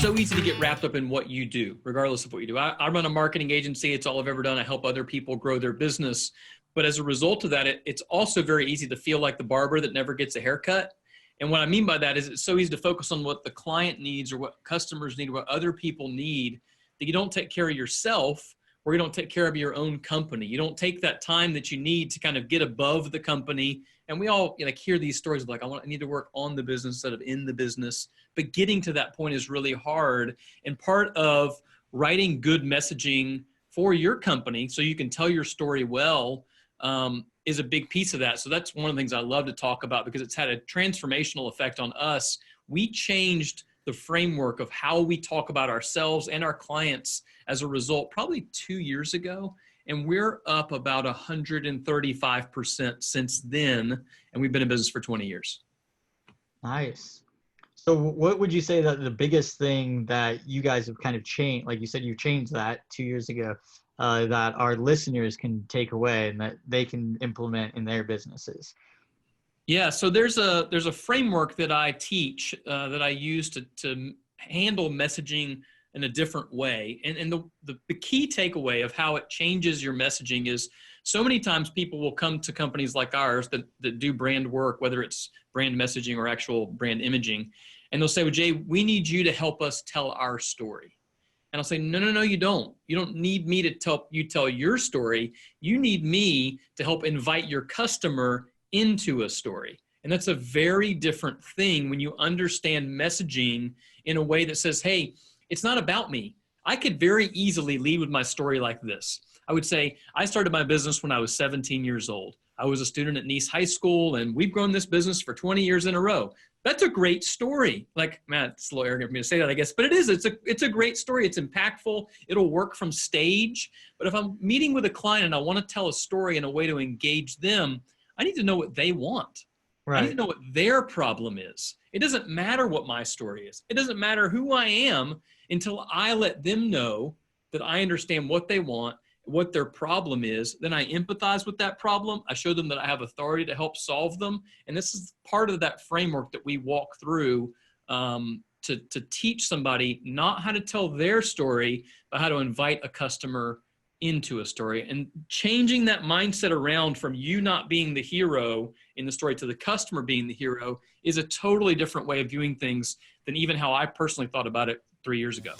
so easy to get wrapped up in what you do, regardless of what you do. I run a marketing agency. It's all I've ever done. I help other people grow their business. But as a result of that, it's also very easy to feel like the barber that never gets a haircut. And what I mean by that is it's so easy to focus on what the client needs or what customers need, or what other people need, that you don't take care of yourself, or you don't take care of your own company. You don't take that time that you need to kind of get above the company. And we all hear these stories of I need to work on the business instead of in the business. But getting to that point is really hard. And part of writing good messaging for your company so you can tell your story well is a big piece of that. So that's one of the things I love to talk about because it's had a transformational effect on us. We changed the framework of how we talk about ourselves and our clients as a result, probably 2 years ago. And we're up about 135% since then. And we've been in business for 20 years. Nice. So what would you say that the biggest thing that you guys have kind of changed, like you said, you changed that 2 years ago, that our listeners can take away and that they can implement in their businesses? Yeah, so there's a framework that I teach that I use to handle messaging in a different way. And the key takeaway of how it changes your messaging is so many times people will come to companies like ours that do brand work, whether it's brand messaging or actual brand imaging. And they'll say, well, Jay, we need you to help us tell our story. And I'll say, no, you don't. You don't need me to help you tell your story. You need me to help invite your customer into a story. And that's a very different thing when you understand messaging in a way that says, hey, it's not about me. I could very easily lead with my story like this. I would say, I started my business when I was 17 years old. I was a student at Nice High School, and we've grown this business for 20 years in a row. That's a great story. Man, it's a little arrogant for me to say that, I guess, but it is. It's a great story. It's impactful. It'll work from stage. But if I'm meeting with a client and I want to tell a story in a way to engage them, I need to know what they want. Right. I need to know what their problem is. It doesn't matter what my story is. It doesn't matter who I am until I let them know that I understand what they want, what their problem is. Then I empathize with that problem. I show them that I have authority to help solve them. And this is part of that framework that we walk through to teach somebody not how to tell their story, but how to invite a customer into a story. And changing that mindset around from you not being the hero in the story to the customer being the hero is a totally different way of viewing things than even how I personally thought about it 3 years ago.